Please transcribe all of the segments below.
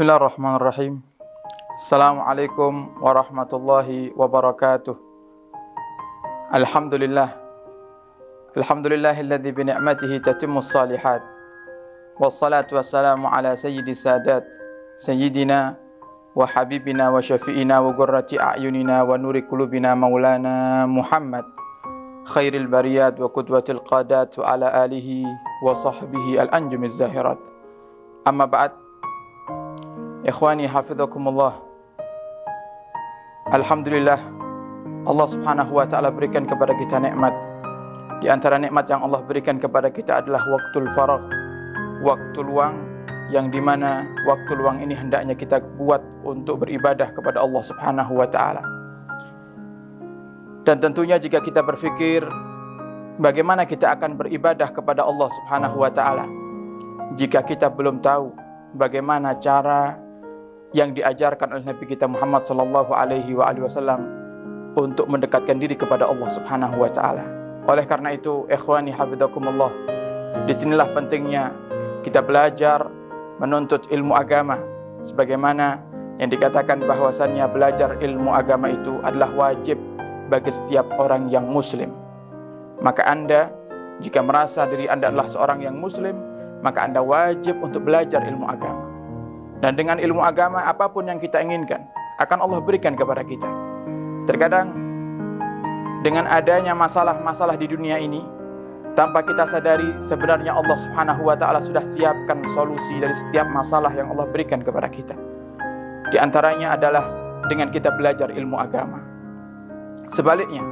Bismillahirrahmanirrahim. Assalamualaikum warahmatullahi wabarakatuh. Alhamdulillah. Alhamdulillahilladzi bi ni'matihi tatimmus shalihat. Wassalatu wassalamu ala sayyidis sadat, sayyidina wa habibina wa syafi'ina wa qurrati a'yunina wa nuri qulubina maulana Muhammad khairil bariyat wa qudwatil qadat wa ala alihi wa sahbihi al-anjumiz zahirat. Amma ba'd. Ikhwani hafizakumullah. Alhamdulillah, Allah subhanahu wa ta'ala berikan kepada kita nikmat. Di antara nikmat yang Allah berikan kepada kita adalah waktul faragh, waktu luang, yang dimana waktu luang ini hendaknya kita buat untuk beribadah kepada Allah subhanahu wa ta'ala. Dan tentunya jika kita berfikir bagaimana kita akan beribadah kepada Allah subhanahu wa ta'ala, jika kita belum tahu bagaimana cara yang diajarkan oleh Nabi kita Muhammad sallallahu alaihi wasallam untuk mendekatkan diri kepada Allah Subhanahu wa taala. Oleh karena itu, ikhwani hafizakumullah, disinilah pentingnya kita belajar menuntut ilmu agama, sebagaimana yang dikatakan bahwasannya belajar ilmu agama itu adalah wajib bagi setiap orang yang muslim. Maka Anda, jika merasa diri Anda adalah seorang yang muslim, maka Anda wajib untuk belajar ilmu agama. Dan dengan ilmu agama, apapun yang kita inginkan akan Allah berikan kepada kita. Terkadang dengan adanya masalah-masalah di dunia ini, tanpa kita sadari sebenarnya Allah subhanahu wa ta'ala sudah siapkan solusi dari setiap masalah yang Allah berikan kepada kita. Di antaranya adalah dengan kita belajar ilmu agama. Sebaliknya,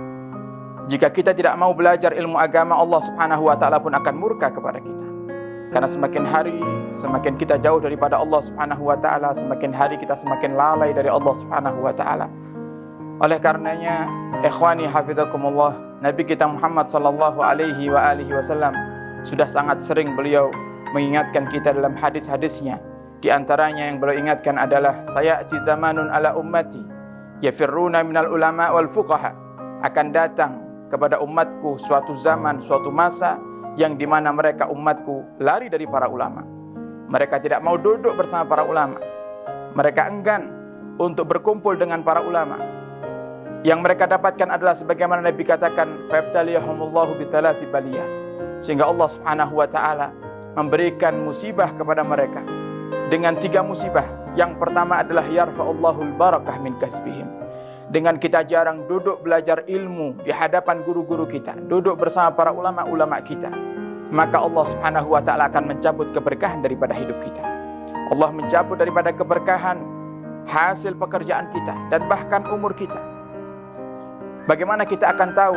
jika kita tidak mau belajar ilmu agama, Allah subhanahu wa ta'ala pun akan murka kepada kita. Karena semakin hari, semakin kita jauh daripada Allah subhanahu wa ta'ala, semakin hari kita semakin lalai dari Allah subhanahu wa ta'ala. Oleh karenanya, ikhwani hafizakumullah, Nabi kita Muhammad sallallahu alaihi wasallam sudah sangat sering beliau mengingatkan kita dalam hadis-hadisnya. Di antaranya yang beliau ingatkan adalah, sayati zamanun ala ummati yafirruna minal ulama wal fuqaha. Akan datang kepada umatku suatu zaman, suatu masa yang dimana mereka umatku lari dari para ulama. Mereka tidak mau duduk bersama para ulama. Mereka enggan untuk berkumpul dengan para ulama. Yang mereka dapatkan adalah sebagaimana Nabi katakan, fabtaliyahumullahu bithalati baliyah. Sehingga Allah subhanahu wa ta'ala memberikan musibah kepada mereka dengan 3 musibah. Yang pertama adalah yarfa'ullahul barakah min kasbihim. Dengan kita jarang duduk belajar ilmu di hadapan guru-guru kita, duduk bersama para ulama-ulama kita, maka Allah subhanahu wa ta'ala akan mencabut keberkahan daripada hidup kita. Allah mencabut daripada keberkahan hasil pekerjaan kita dan bahkan umur kita. Bagaimana kita akan tahu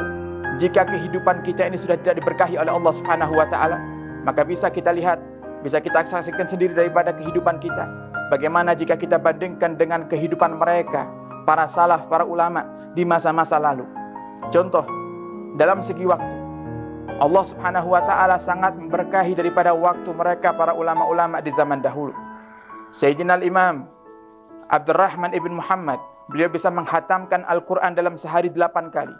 jika kehidupan kita ini sudah tidak diberkahi oleh Allah subhanahu wa ta'ala? Maka bisa kita lihat, bisa kita saksikan sendiri daripada kehidupan kita. Bagaimana jika kita bandingkan dengan kehidupan mereka, para salaf, para ulama di masa-masa lalu. Contoh, dalam segi waktu, Allah subhanahu wa ta'ala sangat memberkahi daripada waktu mereka, para ulama-ulama di zaman dahulu. Sayyidina al-Imam Abdurrahman ibn Muhammad, beliau bisa menghatamkan Al-Quran dalam sehari 8 kali.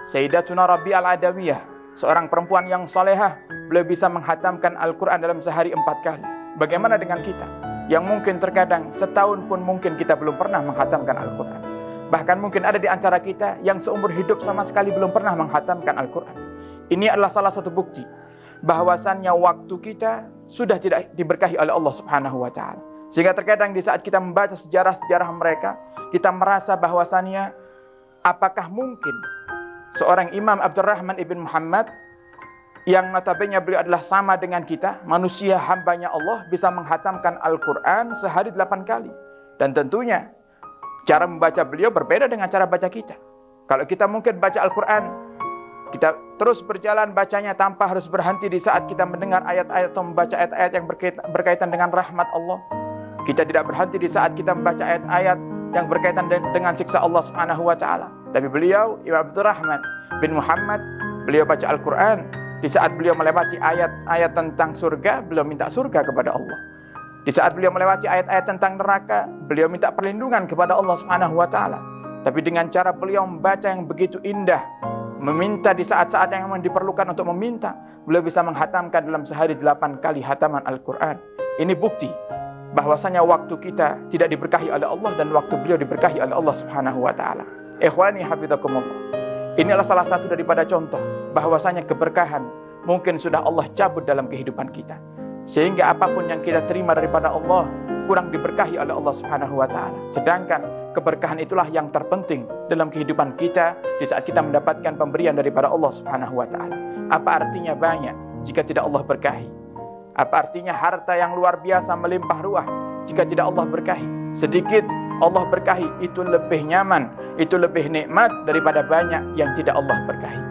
Sayyidatuna Rabi al-Adawiyah, seorang perempuan yang salehah, beliau bisa menghatamkan Al-Quran dalam sehari 4 kali. Bagaimana dengan kita? Yang mungkin terkadang setahun pun mungkin kita belum pernah menghatamkan Al-Quran. Bahkan mungkin ada di antara kita yang seumur hidup sama sekali belum pernah menghatamkan Al-Quran. Ini adalah salah satu bukti bahwasannya waktu kita sudah tidak diberkahi oleh Allah subhanahu wa ta'ala. Sehingga terkadang di saat kita membaca sejarah-sejarah mereka, kita merasa bahwasannya apakah mungkin seorang Imam Abdurrahman ibn Muhammad yang notabene beliau adalah sama dengan kita, manusia hambanya Allah, bisa menghatamkan Al-Quran sehari 8 kali. Dan tentunya cara membaca beliau berbeda dengan cara baca kita. Kalau kita mungkin baca Al-Quran, kita terus berjalan bacanya tanpa harus berhenti di saat kita mendengar ayat-ayat atau membaca ayat-ayat yang berkaitan dengan rahmat Allah. Kita tidak berhenti di saat kita membaca ayat-ayat yang berkaitan dengan siksa Allah subhanahu wa ta'ala. Tapi beliau, Imam Abdurrahman bin Muhammad, beliau baca Al-Quran. Di saat beliau melewati ayat-ayat tentang surga, beliau minta surga kepada Allah. Di saat beliau melewati ayat-ayat tentang neraka, beliau minta perlindungan kepada Allah Subhanahu wa taala. Tapi dengan cara beliau membaca yang begitu indah, meminta di saat-saat yang memang diperlukan untuk meminta, beliau bisa menghatamkan dalam sehari 8 kali hataman Al-Quran. Ini bukti bahwasanya waktu kita tidak diberkahi oleh Allah dan waktu beliau diberkahi oleh Allah Subhanahu wa taala. Ikhwani hafizakumullah. Inilah salah satu daripada contoh bahwasanya keberkahan mungkin sudah Allah cabut dalam kehidupan kita. Sehingga apapun yang kita terima daripada Allah kurang diberkahi oleh Allah Subhanahu wa taala. Sedangkan keberkahan itulah yang terpenting dalam kehidupan kita di saat kita mendapatkan pemberian daripada Allah Subhanahu wa taala. Apa artinya banyak jika tidak Allah berkahi? Apa artinya harta yang luar biasa melimpah ruah jika tidak Allah berkahi? Sedikit Allah berkahi itu lebih nyaman, itu lebih nikmat daripada banyak yang tidak Allah berkahi.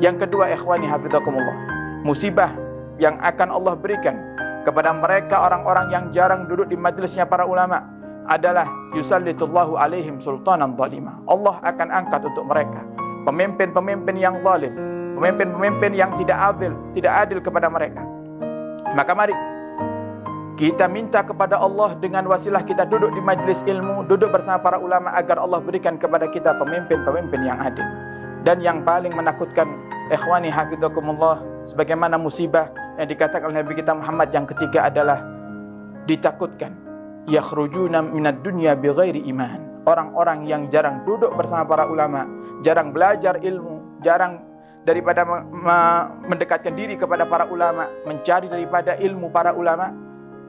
Yang kedua, ikhwani hafizakumullah, musibah yang akan Allah berikan kepada mereka orang-orang yang jarang duduk di majelisnya para ulama adalah yusallitullahu alaihim sultanan zalimah. Allah akan angkat untuk mereka pemimpin-pemimpin yang zalim, pemimpin-pemimpin yang tidak adil kepada mereka. Maka mari kita minta kepada Allah dengan wasilah kita duduk di majlis ilmu, duduk bersama para ulama agar Allah berikan kepada kita pemimpin-pemimpin yang adil. Dan yang paling menakutkan, ikhwani hafizakumullah, sebagaimana musibah yang dikatakan oleh Nabi kita Muhammad yang ketiga adalah ditakutkan yakhrujuna minad dunya bighairi iman. Orang-orang yang jarang duduk bersama para ulama, jarang belajar ilmu, jarang daripada mendekatkan diri kepada para ulama, mencari daripada ilmu para ulama,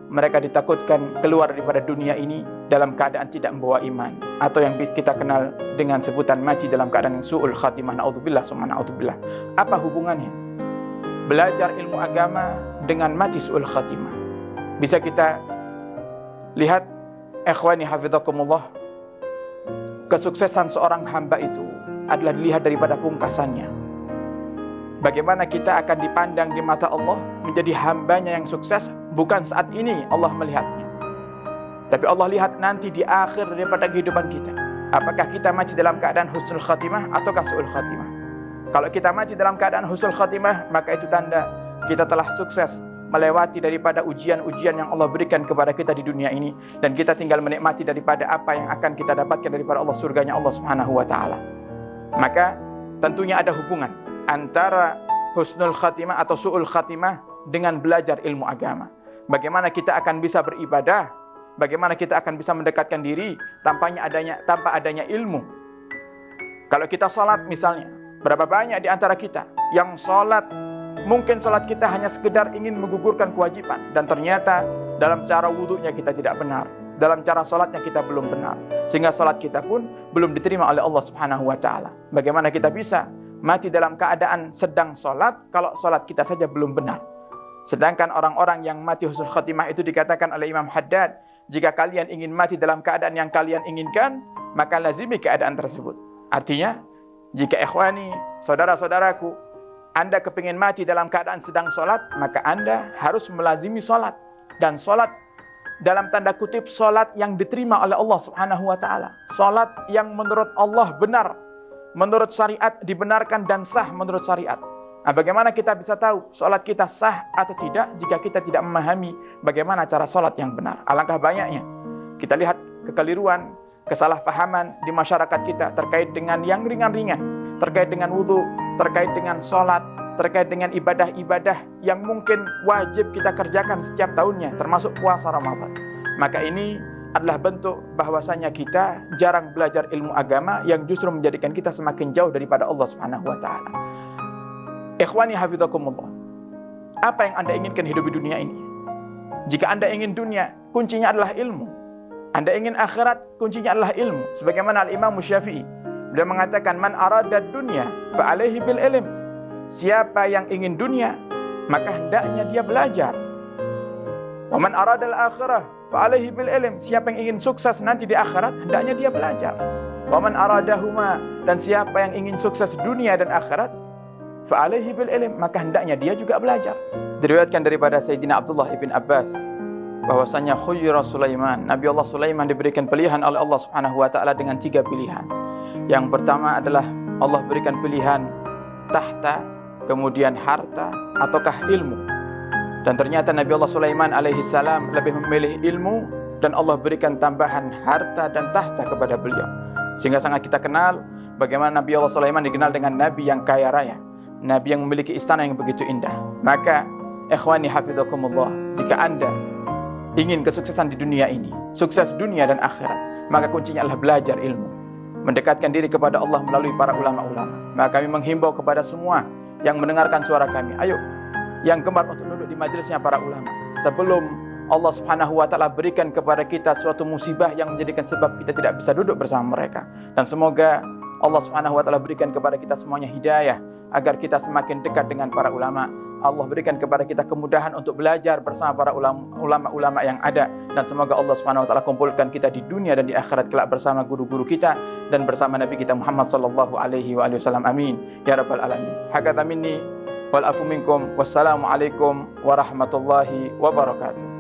mereka ditakutkan keluar daripada dunia ini dalam keadaan tidak membawa iman, atau yang kita kenal dengan sebutan mati dalam keadaan su'ul khatimah. Na'udzubillah summa na'udzubillah. Apa hubungannya belajar ilmu agama dengan mati su'ul khatimah? Bisa kita lihat, ikhwani hafizakumullah, kesuksesan seorang hamba itu adalah dilihat daripada pungkasannya. Bagaimana kita akan dipandang di mata Allah menjadi hambanya yang sukses, bukan saat ini Allah melihatnya, tapi Allah lihat nanti di akhir daripada kehidupan kita. Apakah kita mati dalam keadaan husnul khatimah ataukah su'ul khatimah? Kalau kita mati dalam keadaan husnul khatimah, maka itu tanda kita telah sukses melewati daripada ujian-ujian yang Allah berikan kepada kita di dunia ini, dan kita tinggal menikmati daripada apa yang akan kita dapatkan daripada Allah, surganya Allah Subhanahu wa taala. Maka tentunya ada hubungan antara husnul khatimah atau su'ul khatimah dengan belajar ilmu agama. Bagaimana kita akan bisa beribadah, bagaimana kita akan bisa mendekatkan diri tanpa adanya ilmu. Kalau kita sholat misalnya, berapa banyak di antara kita yang sholat, mungkin sholat kita hanya sekedar ingin menggugurkan kewajiban, dan ternyata dalam cara wudhunya kita tidak benar, dalam cara sholatnya kita belum benar, sehingga sholat kita pun belum diterima oleh Allah Subhanahu wa ta'ala. Bagaimana kita bisa mati dalam keadaan sedang sholat kalau sholat kita saja belum benar? Sedangkan orang-orang yang mati husnul khatimah itu dikatakan oleh Imam Haddad, jika kalian ingin mati dalam keadaan yang kalian inginkan, maka lazimi keadaan tersebut. Artinya, jika ikhwani, saudara-saudaraku, Anda kepingin mati dalam keadaan sedang sholat, maka Anda harus melazimi sholat. Dan sholat dalam tanda kutip, sholat yang diterima oleh Allah Subhanahu wa ta'ala. Sholat yang menurut Allah benar, menurut syariat dibenarkan dan sah menurut syariat. Nah, bagaimana kita bisa tahu sholat kita sah atau tidak jika kita tidak memahami bagaimana cara sholat yang benar? Alangkah banyaknya kita lihat kekeliruan, kesalahpahaman di masyarakat kita terkait dengan yang ringan-ringan, terkait dengan wudhu, terkait dengan sholat, terkait dengan ibadah-ibadah yang mungkin wajib kita kerjakan setiap tahunnya, termasuk puasa Ramadan. Maka ini adalah bentuk bahwasanya kita jarang belajar ilmu agama yang justru menjadikan kita semakin jauh daripada Allah Subhanahu wa taala. Ikhwani hafizakumullah, apa yang Anda inginkan hidup di dunia ini? Jika Anda ingin dunia, kuncinya adalah ilmu. Anda ingin akhirat, kuncinya adalah ilmu. Sebagaimana Al-Imam Syafi'i, beliau mengatakan, man arada dunya fa alaihi bil ilm. Siapa yang ingin dunia, maka hendaknya dia belajar. Wa man arada al-akhirah fa alaihi bil ilm. Siapa yang ingin sukses nanti di akhirat, hendaknya dia belajar. Wa man aradahuma, dan siapa yang ingin sukses dunia dan akhirat, fa alaihi bil ilm, maka hendaknya dia juga belajar. Diriwayatkan daripada Sayyidina Abdullah ibn Abbas bahwasanya khuyyira Sulaiman, Nabi Allah Sulaiman diberikan pilihan oleh Allah Subhanahu wa taala dengan 3 pilihan. Yang pertama adalah Allah berikan pilihan tahta, kemudian harta, ataukah ilmu. Dan ternyata Nabi Allah Sulaiman alaihi salam lebih memilih ilmu, dan Allah berikan tambahan harta dan tahta kepada beliau. Sehingga sangat kita kenal bagaimana Nabi Allah Sulaiman dikenal dengan Nabi yang kaya raya, Nabi yang memiliki istana yang begitu indah. Maka ikhwani hafizakumullah, jika Anda ingin kesuksesan di dunia ini, sukses dunia dan akhirat, maka kuncinya adalah belajar ilmu, mendekatkan diri kepada Allah melalui para ulama-ulama. Maka kami menghimbau kepada semua yang mendengarkan suara kami, ayo yang gemar untuk duduk di majelisnya para ulama, sebelum Allah Subhanahu wa taala berikan kepada kita suatu musibah yang menjadikan sebab kita tidak bisa duduk bersama mereka. Dan semoga Allah Subhanahu wa taala berikan kepada kita semuanya hidayah agar kita semakin dekat dengan para ulama. Allah berikan kepada kita kemudahan untuk belajar bersama para ulama-ulama yang ada, dan semoga Allah Subhanahu wa taala kumpulkan kita di dunia dan di akhirat kelak bersama guru-guru kita dan bersama Nabi kita Muhammad sallallahu alaihi wasallam. Amin ya rabbal alamin. Hakadha minni wal afu minkum. Wassalamu alaikum warahmatullahi wabarakatuh.